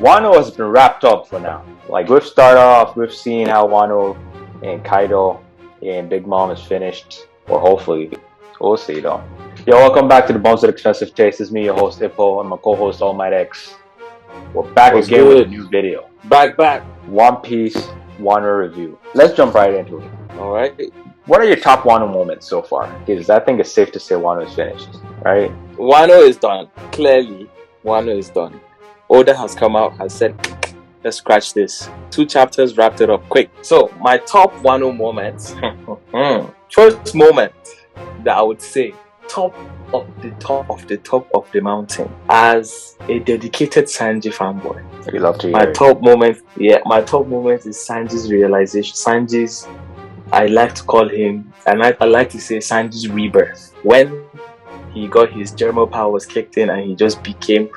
Wano has been wrapped up for now. Like we've started off, we've seen how Wano and Kaido and Big Mom is finished, or hopefully, we'll see though. Yo, welcome back to the Bones of Expensive Taste. It's me, your host Ippo, and my co-host All Might X. We're back What's again good? with a new video. Back. One Piece Wano review. Let's jump right into it. All right. What are your top Wano moments so far? Because I think it's safe to say Wano is finished, right? Wano is done. Clearly, Wano is done. Oda has come out, has said, let's scratch this. 2 chapters, wrapped it up quick. So, my top Wano moments. First moment that I would say, top of the mountain. As a dedicated Sanji fanboy. We love to hear My it. top moment is Sanji's realization. Sanji's, I like to call him, and I like to say Sanji's rebirth. When he got his German powers kicked in and he just became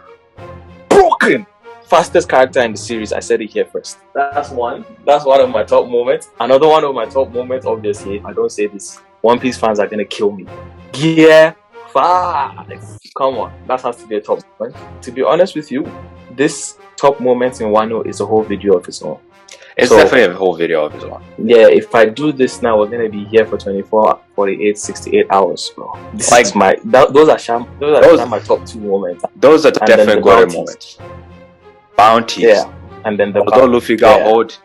broken. Fastest character in the series. I said it here first. That's one of my top moments. Another one of my top moments, obviously, if I don't say this, One Piece fans are gonna kill me. Gear 5. Come on, that has to be a top moment. To be honest with you, this top moment in Wano is a whole video of its own. It's So- definitely a whole video of his own. Yeah, if I do this now, we're gonna be here for 24, 48, 68 hours, bro. Those are my top 2 moments. Those are then definitely the good bounties. moments. Bounties. Yeah, and then the Although Luffy got yeah. old,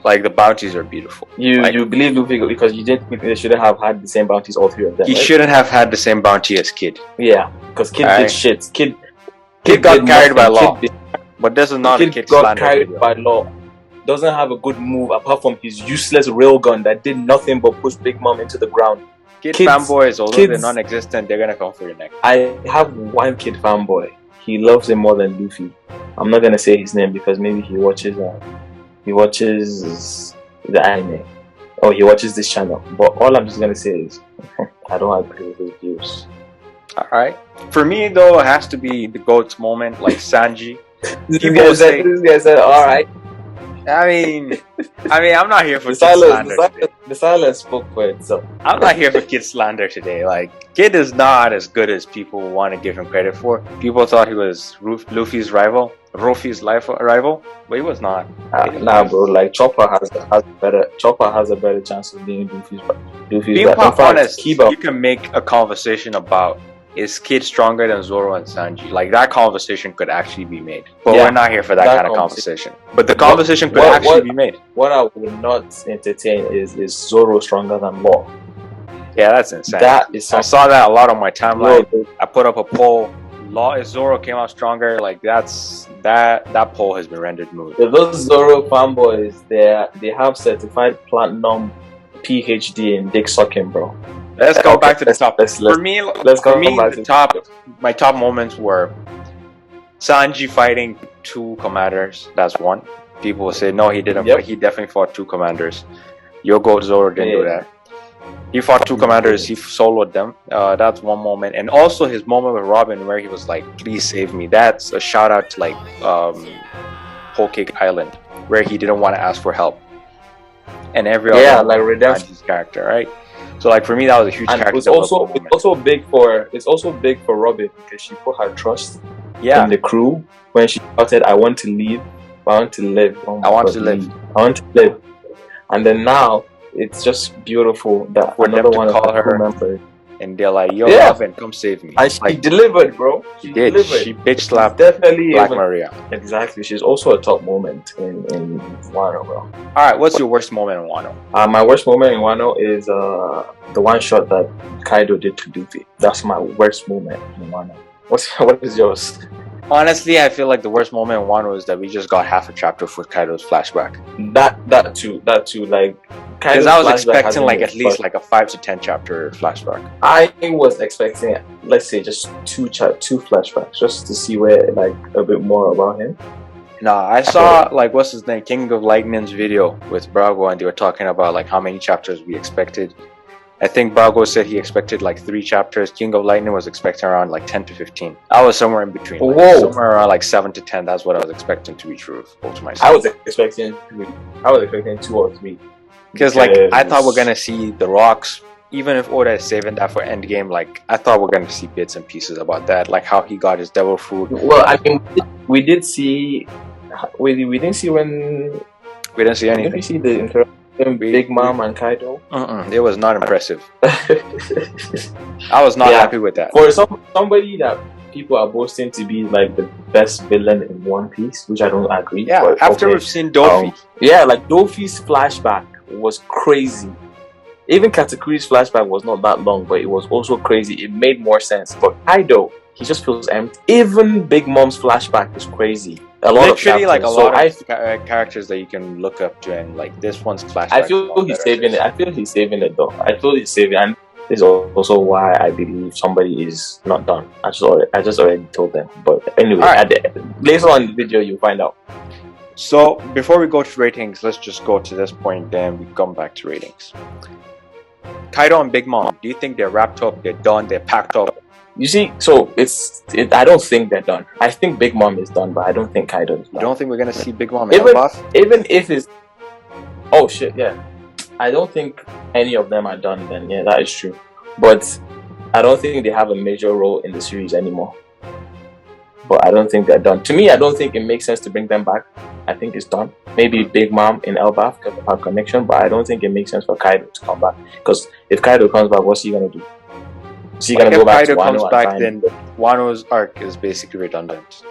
like the bounties are beautiful. You Like, believe Luffy because you didn't think they shouldn't have had the same bounties, all 3 of them. he right? shouldn't have had the same bounty as Kid. Yeah, because Kid Alright. did shit. Kid got did carried by nothing. law. But this is not a Kid Kid got slander carried video. by law. Doesn't have a good move apart from his useless railgun that did nothing but push Big Mom into the ground. Kid Kids- fanboys, although they're kids- non-existent, they're gonna come for your neck. I have one Kid fanboy. He loves him more than Luffy. I'm not gonna say his name because maybe he watches the anime or he watches this channel. But all I'm just gonna say is I don't agree with his views. Alright. For me though, it has to be the GOAT's moment, like Sanji. This People say- guy said, all right. I mean, I'm not here for The Kid slander today. silence spoke for itself. I'm not here for Kid slander today. Like, Kid is not as good as people want to give him credit for. People thought he was Luffy's rival, rival, but he was not. Nah, bro. Like Chopper has a better chance of being Luffy's Being rival. In quite fact, honest, Kiba, you can make a conversation about is Kid stronger than Zoro and Sanji? Like, that conversation could actually be made. But Yeah, we're not here for that that kind of conversation. But the conversation could what- actually what- be made. what I would not entertain is Zoro stronger than Law. Yeah, that's insane. That is I something. saw that a lot on my timeline. Bro, I put up a poll. Law is Zoro came out stronger. Like that poll has been rendered moot. those Zoro fanboys, they have certified platinum PhD in dick sucking, bro. Let's go Okay, back to the top. let's For me, let's for go me, back the to- top. My top moments were Sanji fighting 2 commanders. That's one. People will say no, he didn't. Yep. Fight. He definitely fought 2 commanders. Yogo Zoro didn't do Yeah. that. He fought 2 commanders. He soloed them. That's one moment, and also his moment with Robin, where he was like, "Please save me." That's a shout out to like Whole Cake Island, where he didn't want to ask for help, and every Yeah, other like redemption. Sanji's character, right? So like for me, that was a huge And character it's also development it's also big for Robin because she put her trust yeah. in the crew when she shouted, "I want to leave, I want to live, oh my I want God, to live." leave. I want to live." And then now it's just beautiful that For them another to one of call her crew her. members, And they're like, "Yo, Yeah. Robin, come save me." and she Like, delivered, bro. She did. delivered. She bitch She's slapped definitely Black able- Maria. Exactly. She's also a top moment in Wano, bro. All right, what's your worst moment in Wano? My worst moment in Wano is the one shot that Kaido did to Luffy. That's my worst moment in Wano. What is yours? Honestly, I feel like the worst moment in Wano is that we just got half a chapter for Kaido's flashback. That too. Like Because Kaido's I was flashback expecting hasn't like been at least fun. like a 5 to 10 chapter flashback. I was expecting, let's say, just two flashbacks, just to see where like a bit more about him. Nah, I saw like what's his name, King of Lightning's video with Brago, and they were talking about like how many chapters we expected. I think Brago said he expected like 3 chapters. King of Lightning was expecting around like 10 to 15. I was somewhere in between. Like, Whoa. somewhere around like 7 to 10. That's what I was expecting to be true to myself. I was expecting 3. I was expecting 2 or 3. Because like I thought we're gonna see the rocks even if Oda is saving that for Endgame, like I thought we're gonna see bits and pieces about that, like how he got his devil fruit. Well, I mean, we did see. We didn't see when. We didn't see Did anything. we see the interaction Big Mom and Kaido? It was not impressive. I was not happy with that. For somebody that people are boasting to be like the best villain in One Piece, which I don't agree. Yeah, but after we've seen Doffy. Like Doffy's flashback was crazy. Even Katakuri's flashback was not that long, but it was also crazy. It made more sense. But Kaido, he just feels empty. Even Big Mom's flashback is crazy. Literally, like a lot of characters that you can look up to, and like this one's flashback. I feel he's saving it. I feel he's saving it though. I feel he's saving, and this is also why I believe somebody is not done. I just already told them. But anyway, later on in the video you'll find out. So before we go to ratings, let's just go to this point, then we come back to ratings. Kaido and Big Mom, do you think they're wrapped up, they're done, they're packed up? You see, so I don't think they're done. I think Big Mom is done, but I don't think Kaido is done. You don't think we're gonna see Big Mom in buff? Even if it's... Oh shit, yeah. I don't think any of them are done then. Yeah, that is true. But I don't think they have a major role in the series anymore. But I don't think they're done. To me, I don't think it makes sense to bring them back. I think it's done. Maybe Big Mom in Elbaf because of our connection, but I don't think it makes sense for Kaido to come back. Because if Kaido comes back, what's he gonna do? Is he gonna go back to Wano? If Kaido comes back, then Wano's arc is basically redundant.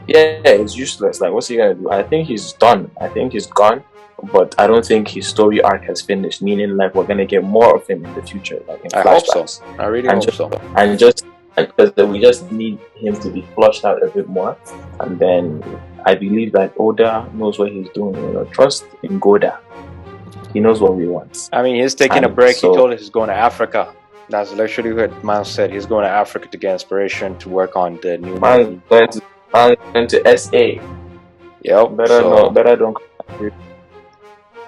Yeah, it's useless. Like, what's he gonna do? I think he's done. I think he's gone. But I don't think his story arc has finished. Meaning, like, we're gonna get more of him in the future, like in flashbacks. Hope so. I really hope so. And because we just need him to be flushed out a bit more, and then I believe that Oda knows what he's doing. You know, trust in Goda. He knows what we want. I mean, he's taking a break. He told us he's going to Africa. That's literally what Miles said. He's going to Africa to get inspiration to work on the new man. Going to SA. Yep. Better don't.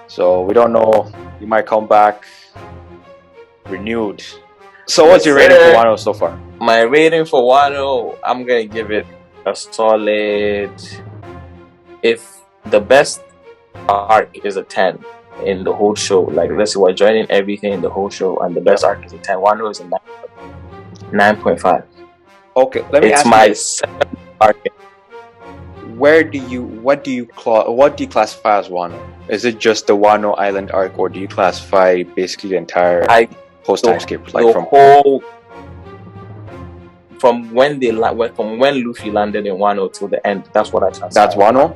So we don't know. He might come back renewed. So what's your rating for Wano so far? My rating for Wano, I'm gonna give it a solid. If the best arc is a 10 in the whole show, like let's say we're joining everything in the whole show, and the best arc is a 10, Wano is a 9.5. Okay, let me ask you. It's my second arc. What do you classify as Wano? Is it just the Wano Island arc, or do you classify basically the entire post-time skip, like from when Luffy landed in Wano till the end? That's what I classify. That's Wano.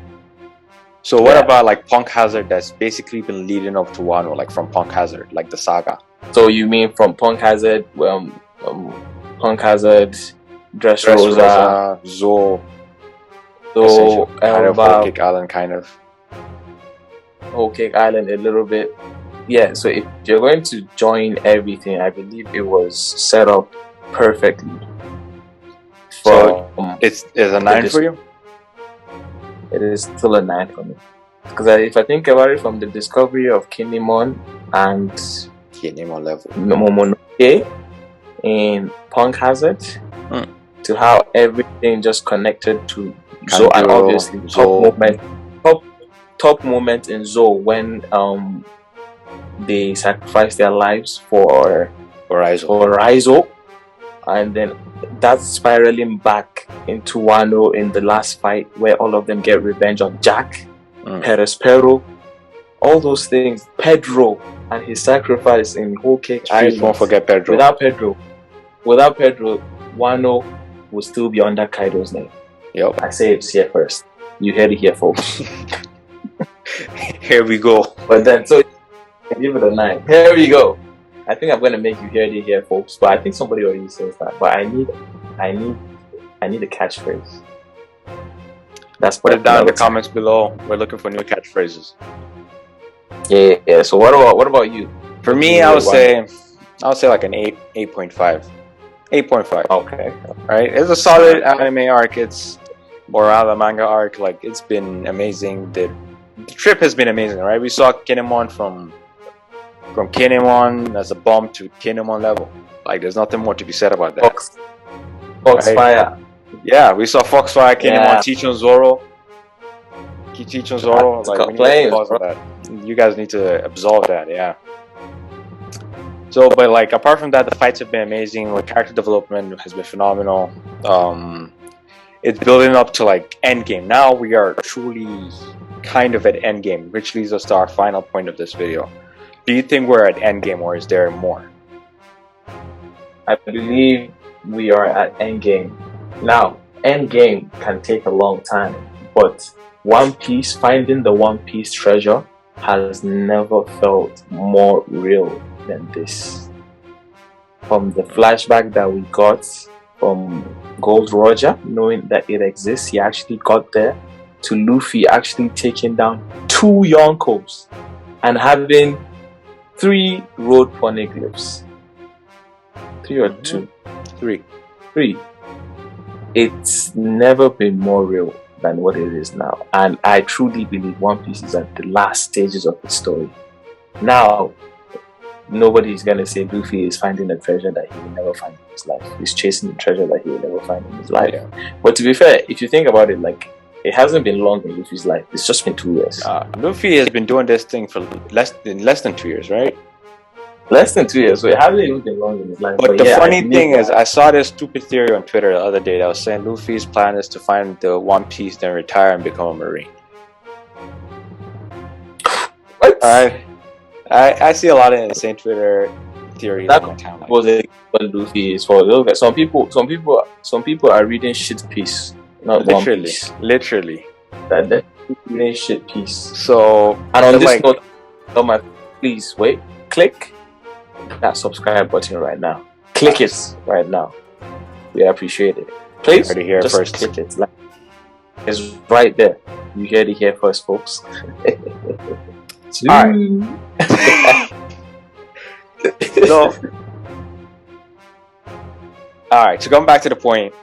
So what about like Punk Hazard? That's basically been leading up to Wano, like from Punk Hazard, like the saga. So you mean from Punk Hazard, Dressrosa, Zo, kind of Whole Cake Island, kind of. Whole Cake Island a little bit. Yeah, so if you're going to join everything, I believe it was set up perfectly. So it's a 9 for you? It is still a 9 for me. Because if I think about it, from the discovery of Kinemon and Kinemon level Momonosuke in Punk Hazard to how everything just connected to Zo, and obviously top moment in Zo when they sacrificed their lives for Raizo, and then that's spiraling back into Wano in the last fight where all of them get revenge on Jack, Perespero, all those things. Pedro and his sacrifice in Whole Cake Island. Please don't forget Pedro. Without Pedro, Wano will still be under Kaido's name. Yep. I say it here first. You heard it here, folks. Here we go. But then, so give it a 9. Here we go. I think I'm gonna make you hear it here, folks. But I think somebody already says that. But I need a catchphrase. That's put it down in the comments below. We're looking for new catchphrases. Yeah. So what about you? For me, I would say like an 8.5. 8.5. Okay. Right. It's a solid anime arc. It's Morale manga arc. Like, it's been amazing. The trip has been amazing, right? We saw Kinemon from Kinemon as a bomb to Kinemon level. Like, there's nothing more to be said about that. Foxfire. Yeah, we saw Foxfire, Kinemon teaching Zoro. Teaching Zoro. Like, we need to pause on that. You guys need to absorb that, yeah. So, but like apart from that, the fights have been amazing. Like character development has been phenomenal. It's building up to like endgame. Now we are truly kind of at endgame, which leads us to our final point of this video. Do you think we're at endgame, or is there more? I believe we are at endgame. Now, endgame can take a long time, but One Piece, finding the One Piece treasure has never felt more real than this. From the flashback that we got from Gold Roger, knowing that it exists, he actually got there, to Luffy actually taking down 2 Yonkos and having 3 road poneglyphs. 3 or 2? 3. 3. It's never been more real than what it is now. And I truly believe One Piece is at the last stages of its story. Now, nobody's gonna say Luffy is finding a treasure that he will never find in his life. He's chasing a treasure that he will never find in his life. Yeah. But to be fair, if you think about it, like, it hasn't been long in Luffy's life. It's just been 2 years. Luffy has been doing this thing for less than 2 years, right? Less than 2 years, so it hasn't even been long in his life. But the funny thing is, I saw this stupid theory on Twitter the other day that was saying Luffy's plan is to find the One Piece, then retire and become a Marine. What? I see a lot of insane Twitter theories That on my timeline. was what Luffy is for. Look, some people are reading shit piece, not One Piece. Literally. They're reading shit piece. So, And on this like, note, please wait, click that subscribe button right now. Click it right now. We appreciate it. Please, heard it here just first. click it. Like, it's right there. You heard it here first, folks. Alright. So, alright, so going back to the point,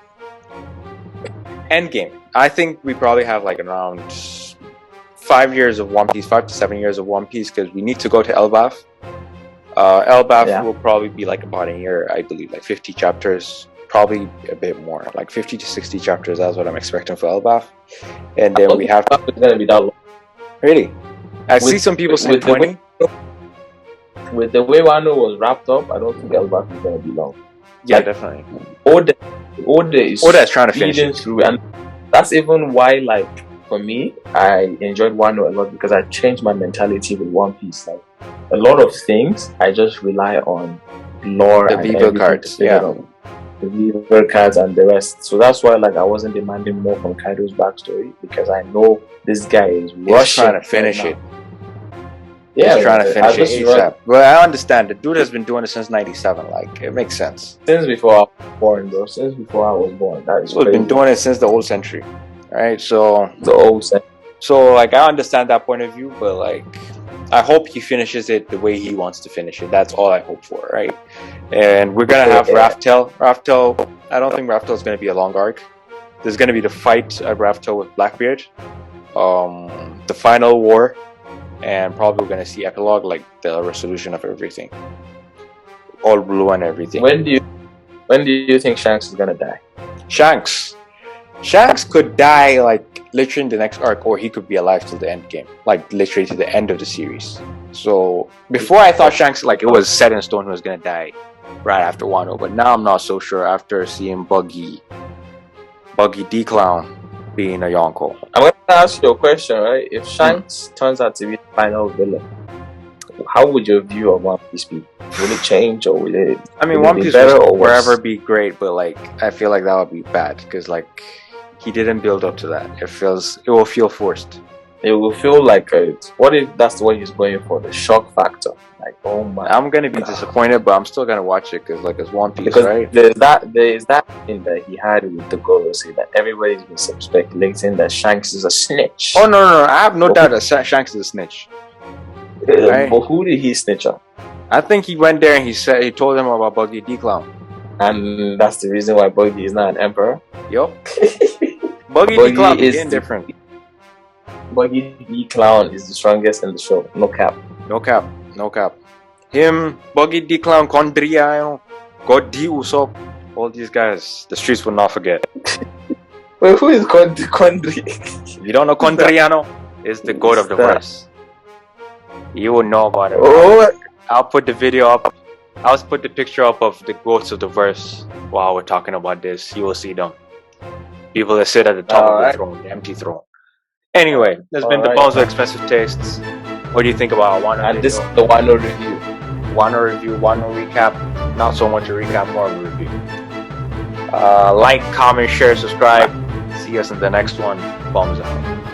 endgame. I think we probably have like around 5 years of One Piece, 5 to 7 years of One Piece, because we need to go to Elbaf. Elbaf will probably be like about a year, I believe, like 50 chapters, probably a bit more, like 50 to 60 chapters. That's what I'm expecting for Elbaf. And then we have to. It's gonna be that long. Really? I see some people say 20. With the way Wano was wrapped up, I don't think Elbaf is gonna be long. Yeah, Like, definitely. Oda is trying to finish speeding it. through, and that's even why, like, for me, I enjoyed Wano a lot, because I changed my mentality with One Piece. Like, a lot of things, I just rely on lore The and Viva everything cards, to figure yeah. out. The Viva cards and the rest. So that's why, like, I wasn't demanding more from Kaido's backstory, because I know this guy is He's rushing trying to finish right it. now. Yeah, He's trying to I finish just it run- ASAP. But I understand. The dude has been doing it since 97. Like, it makes sense. since before I was born, bro. Since before I was born. That is So he's been crazy. doing it since the old century. Right? So, The old set. like, I understand that point of view, but, like, I hope he finishes it the way he wants to finish it. That's all I hope for, right? And we're going to have Raftel. Raftel, I don't think Raftel is going to be a long arc. There's going to be the fight at Raftel with Blackbeard. The final war. And probably we're going to see epilogue, like the resolution of everything. All blue and everything. When do you think Shanks is gonna die? Shanks could die like literally in the next arc, or he could be alive till the end game, like literally to the end of the series. So before I thought Shanks, like, it was set in stone he was gonna die right after Wano, but now I'm not so sure after seeing Buggy D Clown being a Yonko. I'm gonna ask you a question, right? If Shanks turns out to be the final villain, how would your view of One Piece be? Will it change, or will it? I mean, will it One be Piece better will or worse? forever be great, but like I feel like that would be bad because like he didn't build up to that. It will feel forced. It will feel like what if that's what he's going for? The shock factor. Like, oh my! I'm gonna be disappointed, but I'm still gonna watch it because like it's One Piece, Because right? there is that thing that he had with the Gorosei that everybody's been speculating that Shanks is a snitch. Oh no! I have no doubt that Shanks is a snitch. Right. But who did he snitch on? I think he went there and he told him about Buggy D Clown. And that's the reason why Buggy is not an emperor. Yup. Buggy D Clown is different. Buggy D Clown is the strongest in the show. No cap. No cap. Him, Buggy D Clown, Condria, God D Usopp, all these guys, the streets will not forget. Wait, who is Condri? You don't know Condriano? Is the god of the verse. You will know about it. Oh, I'll put the video up I'll put the picture up of the quotes of the verse while we're talking about this. You will see them. People that sit at the top of the Alright. throne, the empty throne. Anyway, there's been the Alright. Bones of Expensive Tastes. What do you think about Wano? And this is the Wano review. Wano review, Wano recap. Not so much a recap, more of a review. Like, comment, share, subscribe. See us in the next one. Thumbs out.